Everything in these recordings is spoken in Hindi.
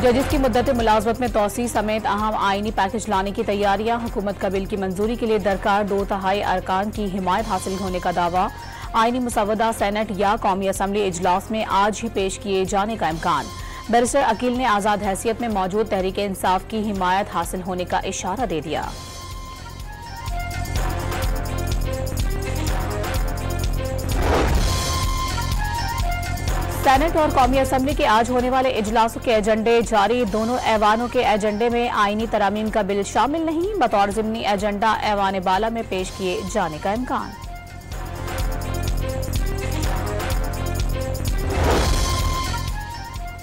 जजिस की मुद्दत मुलाजमत में तोसी समेत अहम आईनी पैकेज लाने की तैयारियां। हुकूमत का बिल की मंजूरी के लिए दरकार 2/3 अरकान की हिमायत हासिल होने का दावा। आईनी मुसवदा सेनेट या कौमी असम्बली इजलास में आज ही पेश किए जाने का इम्कान। बैरिस्टर अकील ने आज़ाद हैसियत में मौजूद तहरीक इंसाफ की हिमायत हासिल होने का इशारा दे दिया। सेनेट और कौमी असम्बली के आज होने वाले इजलासों के एजेंडे जारी। दोनों ऐवानों के एजेंडे में आईनी तरामीम का बिल शामिल नहीं। बतौर ज़िमनी एजेंडा ऐवान बाला में पेश किए जाने का इम्कान।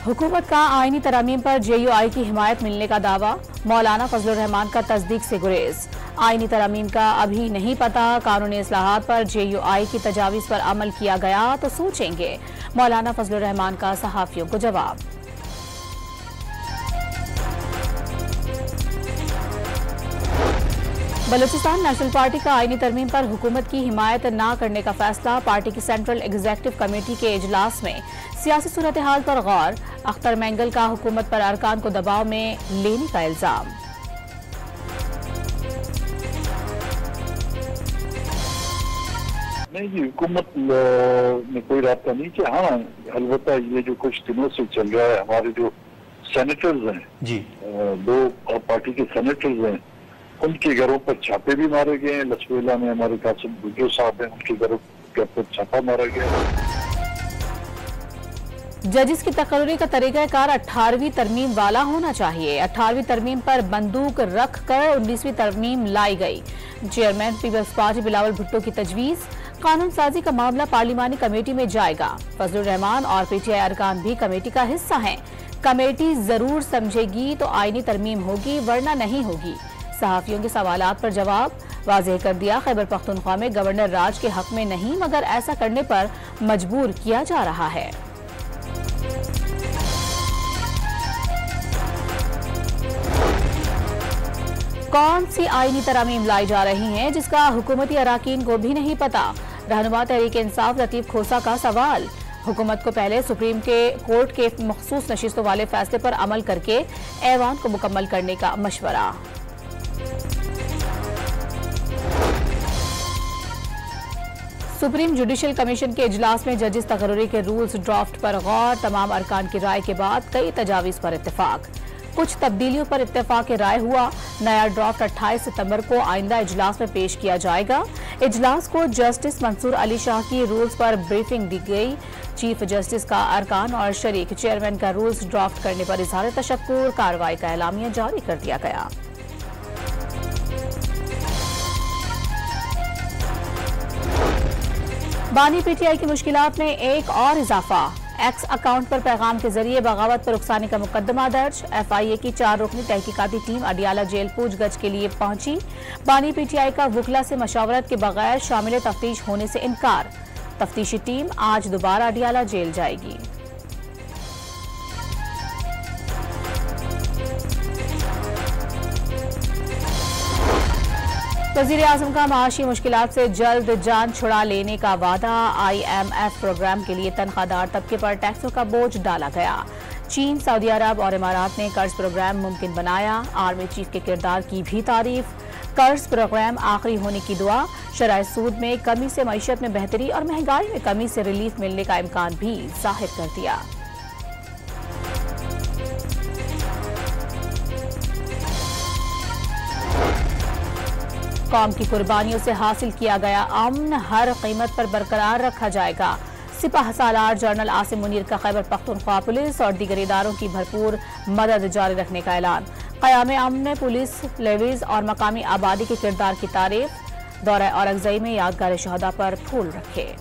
हुकूमत का आईनी तरामीम पर JUI की हिमायत मिलने का दावा। मौलाना फजलुर रहमान का तस्दीक से गुरेज। आईनी तरामीम का अभी नहीं पता। कानूनी इस्लाहात पर JUI की तजावीज़ पर अमल किया गया तो सोचेंगे। मौलाना फजलुर रहमान का सहाफ़ियों को जवाब। बलूचिस्तान नेशनल पार्टी का आईनी तरमीम पर हुकूमत की हिमायत न करने का फैसला। पार्टी की सेंट्रल एग्जीक्यूटिव कमेटी के इजलास में सियासी सूरत हाल पर गौर। अख्तर मैंगल का हुकूमत पर अरकान को दबाव में लेने का इल्जाम। नहीं जी, हुकूमत में कोई रास्ता नहीं कि हाँ, अलबत्ता ये जो कुछ दिनों से चल रहा है, हमारे जो सेनेटर्स हैं जी, 2 पार्टी के सेनेटर्स हैं, उनके घरों पर छापे भी मारे गए हैं। लचवेला में हमारे कासिम भुट्टो साहब हैं, उनके घरों पर छापा मारा गया। जजिस की तकर्री का तरीक़ाकार 18वीं तरमीम वाला होना चाहिए। 18वीं तरमीम पर बंदूक रख कर 19वीं तरमीम लाई गई। चेयरमैन पीपल्स पार्टी बिलावल भुट्टो की तजवीज़। कानून साजी का मामला पार्लिमानी कमेटी में जाएगा। फजलुर रहमान और PTI अरकान भी कमेटी का हिस्सा हैं। कमेटी जरूर समझेगी तो आईनी तरमीम होगी, वरना नहीं होगी। सहाफियों के सवालात पर जवाब। वाज़ेह कर दिया, खैबर पख्तूनख्वा में गवर्नर राज के हक में नहीं, मगर ऐसा करने पर मजबूर किया जा रहा है। कौन सी आईनी तरामीम लाई जा रही हैं जिसका हुकूमती अराकीन को भी नहीं पता। रहनुमा तहरीक इंसाफ लतीफ खोसा का सवाल। हुकूमत को पहले सुप्रीम कोर्ट के मखसूस नशिस्तों वाले फैसले पर अमल करके ऐवान को मुकम्मल करने का मशवरा। सुप्रीम जुडिशल कमीशन के इजलास में जजिस तकर्री के रूल्स ड्राफ्ट पर गौर। तमाम अरकान की राय के बाद कई तजावीज़ पर इत्तेफाक। कुछ तब्दीलियों पर इत्तेफाक राय हुआ। नया ड्राफ्ट 28 सितंबर को आइंदा इजलास में पेश किया जाएगा। इजलास को जस्टिस मंसूर अली शाह की रूल्स पर ब्रीफिंग दी गई। चीफ जस्टिस का अरकान और शरीक चेयरमैन का रूल्स ड्राफ्ट करने पर इजहार तशक्कुर। कार्रवाई का एलामिया जारी कर दिया गया। बानी PTI की मुश्किलात में एक और इजाफा। एक्स अकाउंट पर पैगाम के जरिए बगावत पर उकसाने का मुकदमा दर्ज। FIA की 4 रुकनी तहकीकाती टीम अडियाला जेल पूछगछ के लिए पहुंची। बानी PTI का वुकला से मशावरत के बगैर शामिल तफ्तीश होने से इनकार। तफ्तीशी टीम आज दोबारा अडियाला जेल जाएगी। वज़ीर आज़म का माशी मुश्किलात से जल्द जान छुड़ा लेने का वादा। IMF प्रोग्राम के लिए तनख्वाहदार तबके पर टैक्सों का बोझ डाला गया। चीन, सऊदी अरब और इमारात ने कर्ज प्रोग्राम मुमकिन बनाया। आर्मी चीफ के किरदार की भी तारीफ। कर्ज प्रोग्राम आखिरी होने की दुआ। शराय सूद में कमी से मईशत में बेहतरी और महंगाई में कमी से रिलीफ मिलने का इम्कान भी जाहिर कर दिया। कौम की कुर्बानियों से हासिल किया गया अमन हर कीमत पर बरकरार रखा जाएगा। सिपाह सालार जनरल आसिम मुनीर का खैबर पख्तूनख्वा पुलिस और दीगर इदारों की भरपूर मदद जारी रखने का ऐलान। क़याम अमन में पुलिस, लेवीज और मकामी आबादी के किरदार की तारीफ। दौरा औरंगज़ई में यादगार शहदा पर फूल रखे।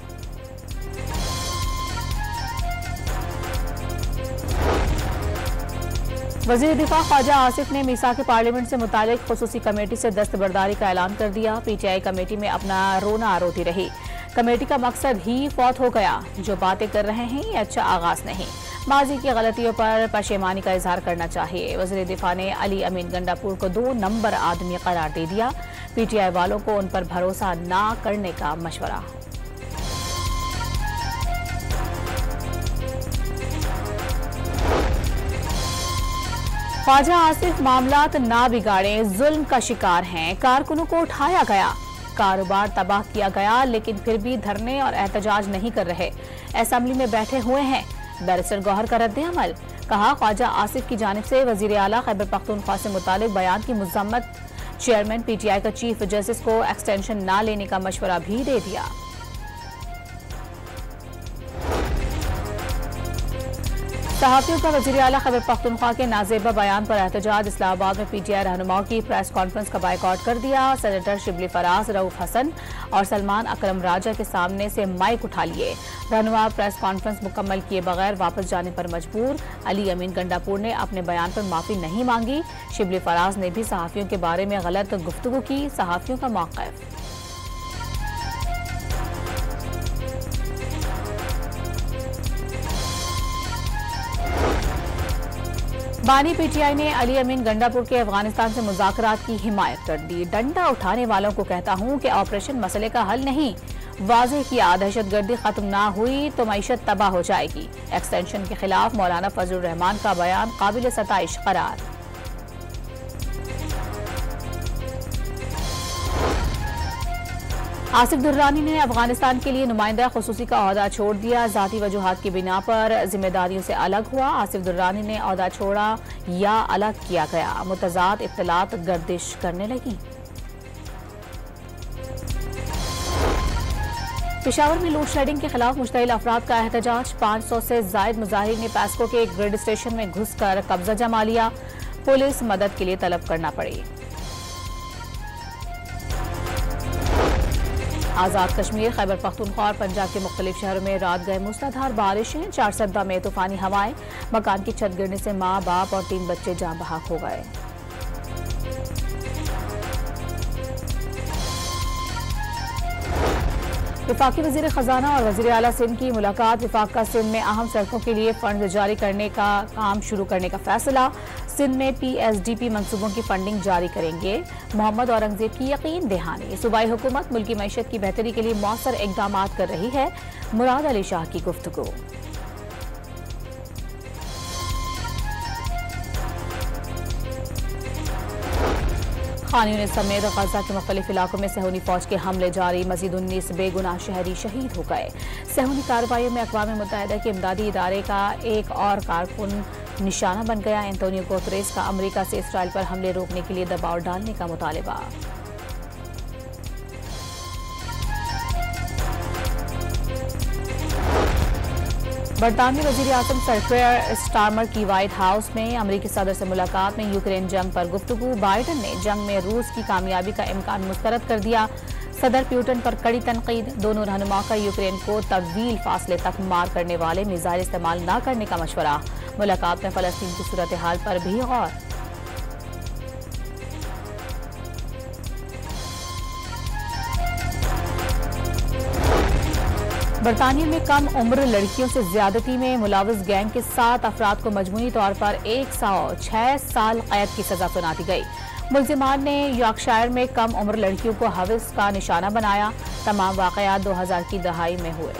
वज़ीर दिफा ख्वाजा आसिफ ने मीसाक पार्लियामेंट से मुतालिक खुसूसी कमेटी से दस्तबरदारी का ऐलान कर दिया। PTI कमेटी में अपना रोना रोती रही। कमेटी का मकसद ही फौत हो गया। जो बातें कर रहे हैं ये अच्छा आगाज नहीं। माजी की गलतियों पर पशेमानी का इजहार करना चाहिए। वज़ीर दिफा ने अली अमीन गंडापुर को 2 नंबर आदमी करार दे दिया। PTI वालों को उन पर भरोसा न करने का मशवरा। ख्वाजा आसिफ मामलात ना बिगाड़े, जुल्म का शिकार हैं, कारकुनों को उठाया गया, कारोबार तबाह किया गया, लेकिन फिर भी धरने और एहतजाज नहीं कर रहे, असेंबली में बैठे हुए हैं। बैरिस्टर गौहर का रद्द-ए-अमल, कहा ख्वाजा आसिफ की जानिब से वजीर आला खैबर पख्तूनख्वा से मुतालिक बयान की मजम्मत, चेयरमैन पीटीआई का चीफ जस्टिस को एक्सटेंशन न लेने का मशवरा भी दे दिया। सहाफियों का वजीर आला खैबर पख्तूनख्वा के नाजेबा बयान पर एहतजाज, इस्लामाबाद में पीटीआई रहनुमाओं की प्रेस कॉन्फ्रेंस का बायकॉट कर दिया। सेनेटर शिबली फराज, रऊफ हसन और सलमान अकरम राजा के सामने से माइक उठा लिए। रहनुमा प्रेस कॉन्फ्रेंस मुकम्मल किए बगैर वापस जाने पर मजबूर। अली अमीन गंडापुर ने अपने बयान पर माफी नहीं मांगी। शिबली फराज ने भी सहाफियों के बारे में गलत गुफ्तगू की। सहाफियों का मौक़िफ़, बानी पीटीआई ने अली अमीन गंडापुर के अफगानिस्तान से मुज़ाकरात की हिमायत कर दी। डंडा उठाने वालों को कहता हूं कि ऑपरेशन मसले का हल नहीं, वाज़ेह किया दहशतगर्दी खत्म ना हुई तो मईशत तबाह हो जाएगी। एक्सटेंशन के खिलाफ मौलाना फजलुर रहमान का बयान काबिल सताइश करार। आसिफ दुर्रानी ने अफगानिस्तान के लिए नुमाइंदा खुसूसी का ओहदा छोड़ दिया, जाती वजूहात की बिना पर जिम्मेदारियों से अलग हुआ। आसिफ दुर्रानी ने ओहदा छोड़ा या अलग किया गया, मुतजाद इत्तलात गर्दिश करने लगी। पेशावर में लोड शेडिंग के खिलाफ मुश्तइल अफराद का एहतजाज, 500 से जायद मुजाहिरीन ने पैस्को के एक ग्रिड स्टेशन में घुसकर कब्जा जमा लिया। पुलिस मदद के लिए तलब करना पड़ी। आजाद कश्मीर, खैबर पख्तूनख्वा और पंजाब के मुख्तलिफ शहरों में रात गए मूसलाधार बारिशें, 4 सद्दा में तूफानी हवाएं, मकान की छत गिरने से माँ बाप और 3 बच्चे जान बहक हो गए। वफाकी वजीर खजाना और वजीर आला सिंध की मुलाकात, वफाक का सिंध में अहम सड़कों के लिए फंड जारी करने का काम शुरू करने का फैसला। सिंध में PSDP मंसूबों की फंडिंग जारी करेंगे। मोहम्मद औरंगजेब की यकीन दहानी, सूबाई हुकूमत मुल्की मईशत की बेहतरी के लिए मौसर इकदाम कर रही है। मुराद अली शाह की गुफ्तगू। खान यूनिस समेत गजा के मुख्तलिफ इलाकों में सेहूनी फौज के हमले जारी, मजीद 19 बेगुनाह शहरी शहीद हो गए। सेहूनी कार्रवाइयों में अक़वाम मुत्तहिदा के इमदादी इदारे का एक और कारकुन निशाना बन गया। एंटोनियो गुतेरेस का अमरीका से इसराइल पर हमले रोकने के लिए दबाव डालने का मुतालिबा। बरतानवी वज़ीर आज़म सर केयर स्टारमर की व्हाइट हाउस में अमरीकी सदर से मुलाकात में यूक्रेन जंग पर गुफ्तगू। बाइडन ने जंग में रूस की कामयाबी का इम्कान मुस्तरद कर दिया। सदर प्यूटन पर कड़ी तनकीद, दोनों रहनुमाओं का यूक्रेन को तवील फासले तक मार करने वाले मिसाइल इस्तेमाल न करने का मशवरा। मुलाकात में फलस्तीन की सूरत हाल पर भी गौर। बरतानिया में कम उम्र लड़कियों से ज्यादती में मुलविस गैंग के 7 अफराद को मजमूई तौर पर 106 साल कैद की सजा सुना दी गई। मुल्जिमान ने यॉर्कशायर में कम उम्र लड़कियों को हविस का निशाना बनाया। तमाम वाकयात 2000 की दहाई में हुए।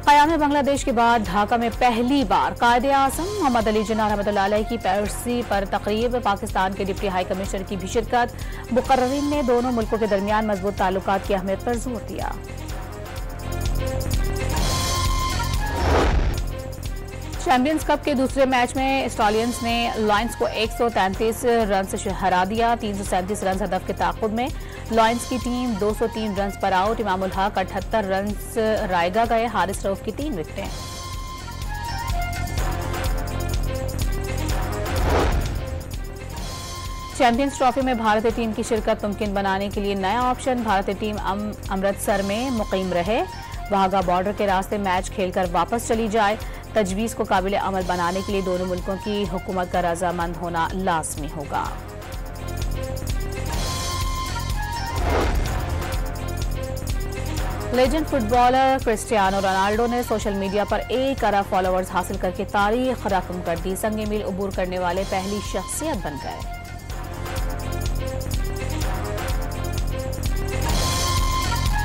क़याम बांग्लादेश के बाद ढाका में पहली बार कायदे आज़म मोहम्मद अली जिन्ना रहमतुल्लाह अलैह की पैरसी पर तकरीब। पाकिस्तान के डिप्टी हाई कमिश्नर की भी शिरकत। मुकर्ररीन ने दोनों मुल्कों के दरमियान मजबूत ताल्लुकात की अहमियत पर जोर दिया। चैंपियंस कप के दूसरे मैच में स्टॉलियंस ने लॉयंस को 133 रन से हरा दिया। 337 रन हदफ के ताक़ुब में लॉयंस की टीम 203 रन पर आउट। इमामुल हक 78 रन रायगा गए। हारिस रऊफ की 3 विकेटें। चैंपियंस ट्रॉफी में भारतीय टीम की शिरकत मुमकिन बनाने के लिए नया ऑप्शन। भारतीय टीम अमृतसर में मुकीम रहे, वाघा बॉर्डर के रास्ते मैच खेलकर वापस चली जाए। तजवीज़ को काबिल अमल बनाने के लिए दोनों मुल्कों की हुकूमत का रजामंद होना लाजमी होगा। लेजेंड फुटबॉलर क्रिस्टियानो रोनाल्डो ने सोशल मीडिया पर 1 अरब फॉलोअर्स हासिल करके तारीख रकम कर दी। संग मील अबूर करने वाले पहली शख्सियत बन गए।